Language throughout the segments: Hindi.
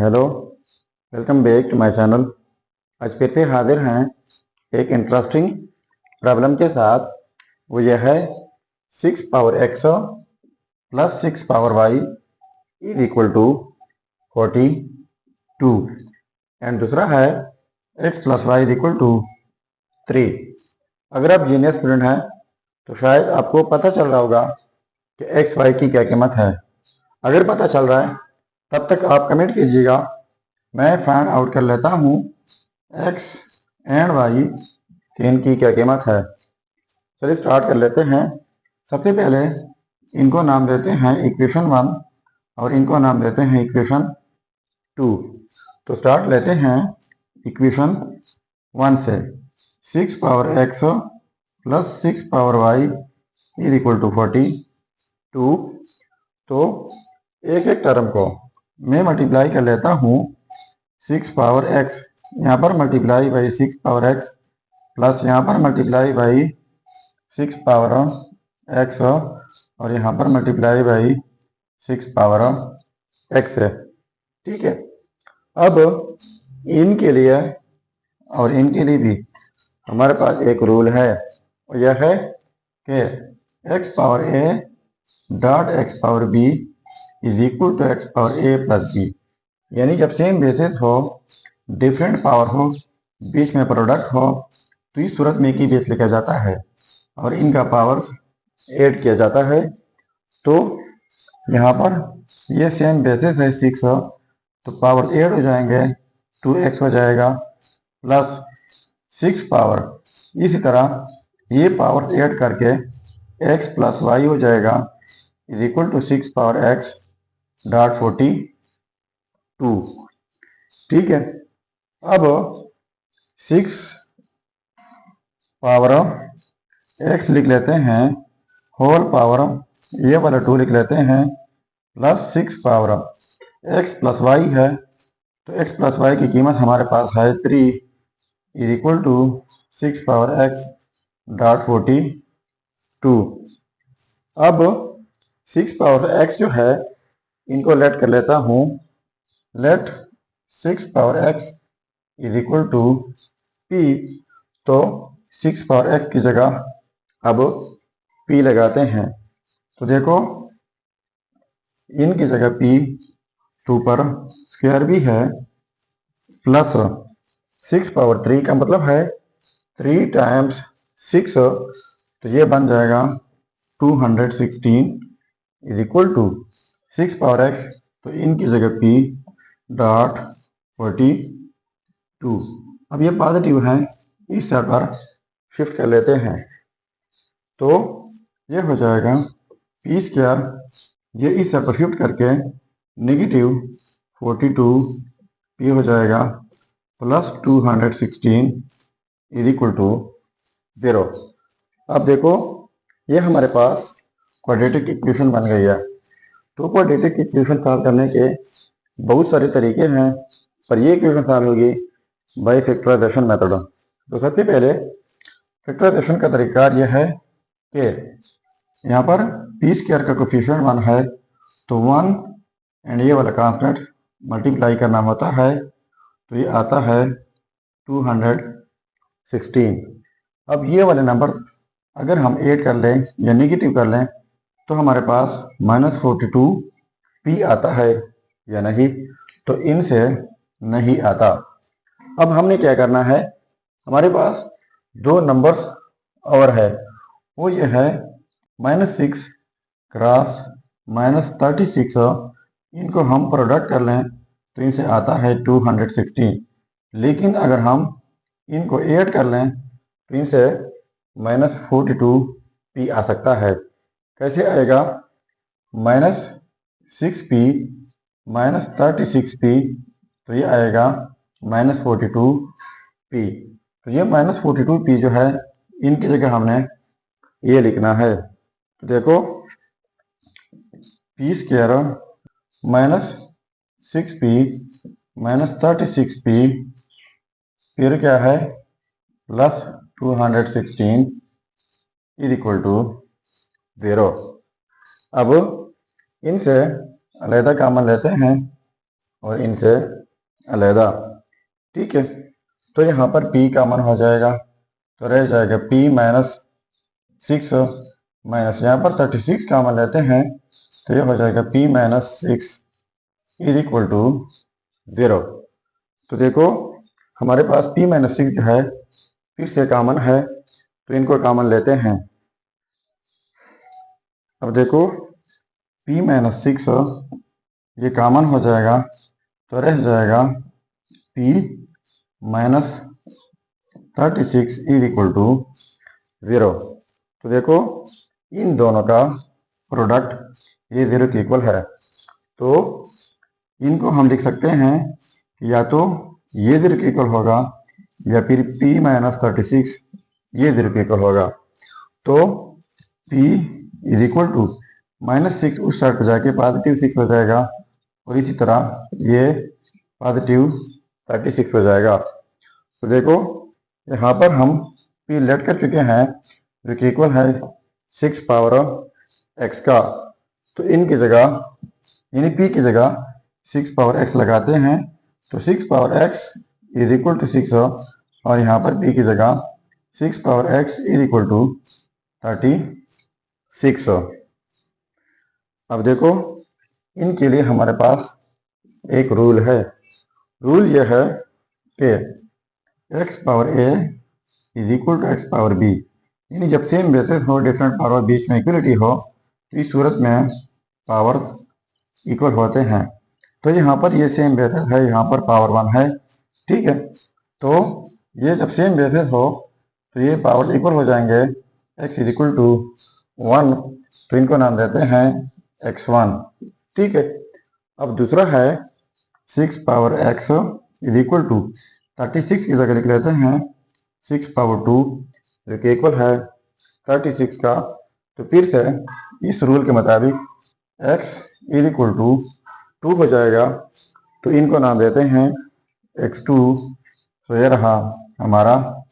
Hello, welcome back to my channel. आज फिर से हाजिर हैं एक इंटरेस्टिंग प्रॉब्लम के साथ। वो यह है 6 power x plus 6 power y is equal to 42 and दूसरा है x plus y is equal to 3। अगर आप जीनियस स्टूडेंट हैं तो शायद आपको पता चल रहा होगा कि x y की क्या कीमत है। अगर पता चल रहा है तब तक आप कमेंट कीजिएगा, मैं फाइंड आउट कर लेता हूँ x एंड y की इनकी क्या कीमत है। चलिए स्टार्ट कर लेते हैं। सबसे पहले इनको नाम देते हैं इक्वेशन 1 और इनको नाम देते हैं इक्वेशन 2। तो स्टार्ट लेते हैं इक्वेशन 1 से। 6 power x plus 6 power y is equal to 42। तो एक एक टर्म को मैं मल्टीप्लाई कर लेता हूँ 6 पावर x, यहाँ पर multiply by 6 power x plus यहाँ पर मल्टीप्लाई बाई 6 पावर x और यहाँ पर मल्टीप्लाई बाई 6 पावर x है। ठीक है, अब इनके लिए और इनके लिए भी हमारे पास एक रूल है और यह है कि x power a dot x power b is equal to x power a plus b। यानी जब सेम बेसिस हो, डिफरेंट पावर हो, बीच में प्रोडक्ट हो, तो इस सूरत में एक ही बेस लिखा जाता है और इनका पावर्स ऐड किया जाता है। तो यहाँ पर ये सेम बेसिस है 6, तो पावर ऐड हो जाएंगे, 2x हो जाएगा प्लस 6 पावर। इसी तरह ये पावर्स ऐड करके x प्लस वाई हो जाएगा is equal to 6 power x dot 42। ठीक है, अब 6 पावर x लिख लेते हैं, होल पावर ये वाला 2 लिख लेते हैं, plus 6 power x plus y है। तो x प्लस वाई की कीमत हमारे पास है 3 is equal to 6 power x dot 42। अब 6 पावर x जो है इनको लेट कर लेता हूँ, let 6 power x is equal to p। तो 6 पावर x की जगह अब p लगाते हैं। तो देखो इनकी जगह p 2 पर स्क्वायर भी है, प्लस 6 पावर 3 का मतलब है 3 टाइम्स 6, तो ये बन जाएगा 216 is equal to 6 power x। तो इनकी जगह p डॉट 42। अब ये पॉजिटिव है, इस साइड पर शिफ्ट कर लेते हैं। तो ये हो जाएगा पी स्क्वायर, ये इस साइड पर शिफ्ट करके नेगेटिव 42 पी हो जाएगा प्लस 216 इज इक्वल टू 0। अब देखो ये हमारे पास क्वाड्रेटिक इक्वेशन बन गई है। तो क्वाड्रेटिक इक्वेशन सॉल्व करने के बहुत सारे तरीके हैं, पर ये इक्वेशन सॉल्व होगी बाई फैक्टराइजेशन मेथड। तो सबसे पहले फैक्टराइजेशन का तरीका यह है कि यहाँ पर पी स्क्वायर का कोफिशिएंट 1 है, तो 1 एंड ये वाला कांस्टेंट मल्टीप्लाई करना होता है, तो ये आता है 216। अब ये वाले नंबर अगर हम ऐड कर लें या नेगेटिव कर लें तो हमारे पास -42 पी आता है या नहीं, तो इनसे नहीं आता। अब हमने क्या करना है, हमारे पास दो नंबर्स और है, वो ये है -6 क्रॉस -36। इनको हम प्रोडक्ट कर लें तो इनसे आता है 216, लेकिन अगर हम इनको ऐड कर लें तो इनसे -42 पी आ सकता है। कैसे आएगा, -6p -36p, तो ये आएगा -42p। तो ये -42p जो है इनकी जगह हमने ये लिखना है। तो देखो पी स्क्वायर -6p -36p फिर क्या है प्लस 216 इज इक्वल टू 0। अब इनसे अलहदा कॉमन लेते हैं, और इनसे अलहदा। ठीक है, तो यहाँ पर p कॉमन हो जाएगा, तो रह जाएगा p माइनस 6 माइनस यहाँ पर 36 कॉमन लेते हैं तो ये हो जाएगा p minus 6 is equal to 0। तो देखो हमारे पास p माइनस 6 जो है फिर से कॉमन है, तो इनको कॉमन लेते हैं। अब देखो p माइनस 6 ये कॉमन हो जाएगा, तो रह जाएगा p minus 36 is equal to 0। तो देखो इन दोनों का प्रोडक्ट ये 0 के इक्वल है, तो इनको हम लिख सकते हैं या तो ये 0 के इक्वल होगा या फिर p माइनस 36 ये 0 के इक्वल होगा। तो p is equal to minus 6 उस साइड पर जाके पॉजिटिव 6 हो जाएगा और इसी तरह ये पॉजिटिव 36 हो जाएगा। तो देखो यहाँ पर हम p लेट कर चुके हैं जो कि इक्वल है 6 पावर x का, तो इनकी जगह यानी p की जगह 6 पावर x लगाते हैं, तो 6 power x is equal to 6 और यहाँ पर p की जगह 6 power x is equal to 36। अब देखो इनके लिए हमारे पास एक रूल है। रूल यह है कि x power a is equal to x power b, यानी जब सेम बेसिस हो, डिफरेंट पावर बीच में इक्वलिटी हो, तो इस सूरत में पावर इक्वल होते हैं। तो यहाँ पर ये सेम बेसिस है, यहाँ पर पावर 1 है। ठीक है, तो ये जब सेम बेसिस हो तो ये पावर इक्वल हो जाएंगे, x इज इक्वल टू 1, तो इनको नाम देते हैं x1। ठीक है, अब दूसरा है 6 power x is equal to 36 की जगह लिख लेते हैं 6 पावर 2 जो कि इक्वल है 36 का। तो फिर से इस रूल के मुताबिक x इज इक्वल टू 2 हो जाएगा, तो इनको नाम देते हैं x2। तो ये रहा हमारा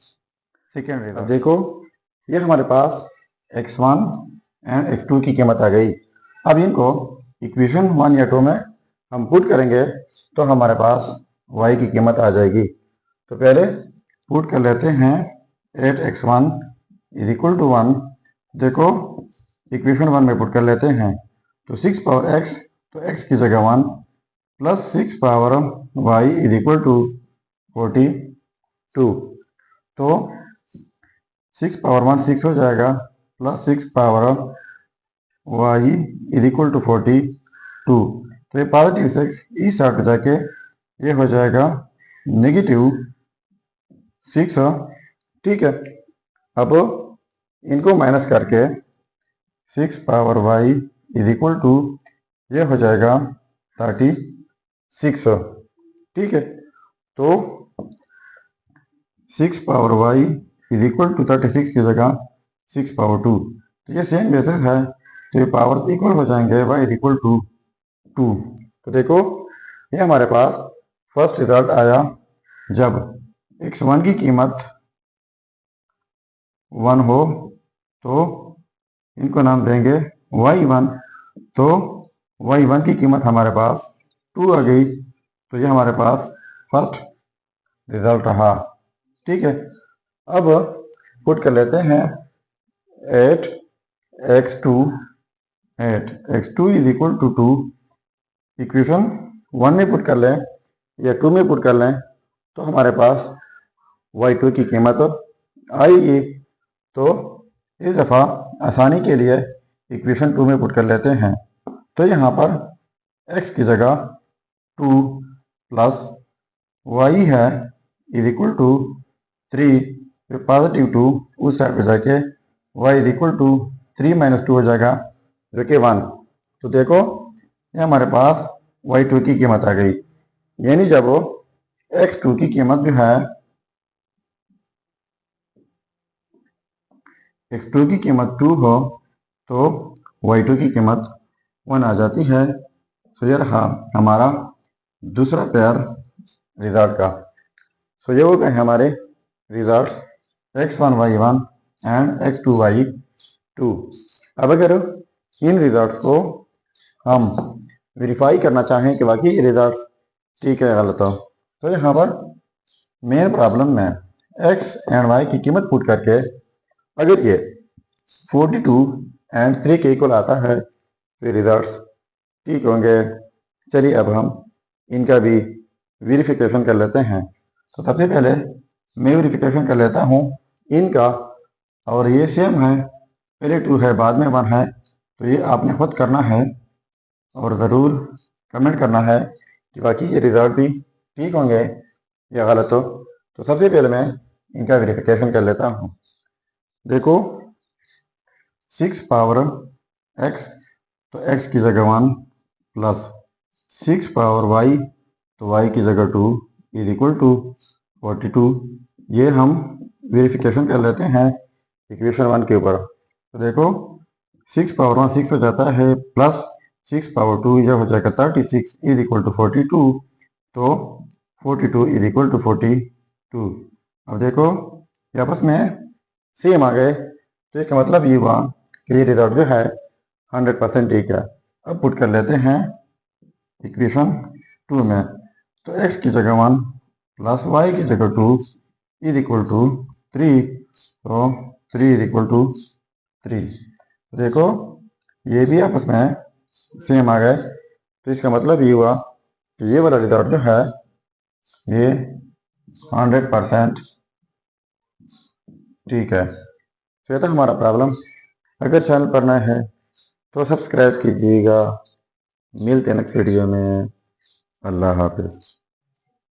सेकेंड रिजल्ट। अब देखो ये हमारे पास x1 एंड x2 की कीमत आ गई। अब इनको इक्वेशन 1 या 2 में हम पुट करेंगे तो हमारे पास y की कीमत आ जाएगी। तो पहले पुट कर लेते हैं 8x1 इज इक्वल टू 1। देखो इक्वेशन 1 में पुट कर लेते हैं, तो 6 पावर x, तो x की जगह 1 plus 6 power y is equal to 42। तो 6 पावर 1 6 हो जाएगा plus 6 power y is equal to 42। तो ये पॉजिटिव 6 इस साइड पर जाके ये हो जाएगा नेगेटिव 6। ठीक है, अब इनको माइनस करके 6 power y is equal to ये हो जाएगा 36। ठीक है, तो 6 power y is equal to 36 की जगह 6 पावर 2, तो ये सेम बेसिस है, तो ये पावर इक्वल हो जाएंगे y इज इक्वल टू 2। तो देखो ये हमारे पास फर्स्ट रिजल्ट आया जब x1 की कीमत 1 हो तो इनको नाम देंगे y1, तो y1 की कीमत हमारे पास 2 आ गई, तो ये हमारे पास फर्स्ट रिजल्ट रहा। ठीक है, अब पुट कर लेते हैं 8x2 is equal to 2। Equation 1 में पुट कर लें या 2 में पुट कर लें तो हमारे पास y2 की कीमत आएगी। तो इस दफ़ा आसानी के लिए इक्वेशन 2 में पुट कर लेते हैं, तो यहाँ पर x की जगह 2 प्लस y है इज इक्वल टू 3, फिर पॉजिटिव 2 उस साइड पे जाके y is equal to 3 minus 2 हो जाएगा जो कि 1। तो देखो ये हमारे पास y2 की कीमत आ गई, यानी जब x2 की कीमत जो है x2 की कीमत 2 हो तो y2 की कीमत 1 आ जाती है। तो ये रहा हमारा दूसरा पेयर रिजल्ट का। तो ये हो गए हमारे results x1 y1 and x2 y2। अब अगर इन रिजल्ट्स को हम वेरीफाई करना चाहें कि वाकई ये रिजल्ट्स ठीक है, गलत हो। तो यहाँ पर मेन प्रॉब्लम में एक्स एंड वाई की कीमत पुट करके अगर ये 42 एंड 3 के इक्वल आता है फिर रिजल्ट्स ठीक होंगे। चलिए अब हम इनका भी वेरिफिकेशन कर लेते हैं। तो सबसे पहले मैं वेरिफिकेशन कर लेता हूँ इनका, और ये सेम है, पहले 2 है बाद में 1 है, तो ये आपने खुद करना है और ज़रूर कमेंट करना है कि बाकी ये रिजल्ट भी ठीक होंगे या गलत हो। तो सबसे पहले मैं इनका वेरिफिकेशन कर लेता हूँ। देखो 6 पावर x, तो x की जगह 1 प्लस 6 पावर y, तो y की जगह 2 इज इक्वल टू 42। ये हम वेरिफिकेशन कर लेते हैं इक्वेशन 1 के ऊपर। तो देखो 6 पावर 1 6 हो जाता है, प्लस 6 पावर 2 यह हो जाएगा 36 इज इक्वल टू 42। तो 42 इज इक्वल टू 42। अब देखो ये आपस में सेम आ गए, तो इसका मतलब ये हुआ कि ये रिजल्ट जो है 100% ठीक है। अब पुट कर लेते हैं इक्वेशन 2 में। तो x की जगह 1 प्लस y की जगह 2 इज इक्वल टू 3, तो 3 इज इक्वल टू 3। देखो ये भी आपस में सेम आ गए, तो इसका मतलब ये हुआ कि ये वाला रिजल्ट जो है ये 100% ठीक है। तो ये था हमारा प्रॉब्लम। अगर चैनल पर नए हैं तो सब्सक्राइब कीजिएगा। मिलते हैं नेक्स्ट वीडियो में। अल्लाह हाफिज़।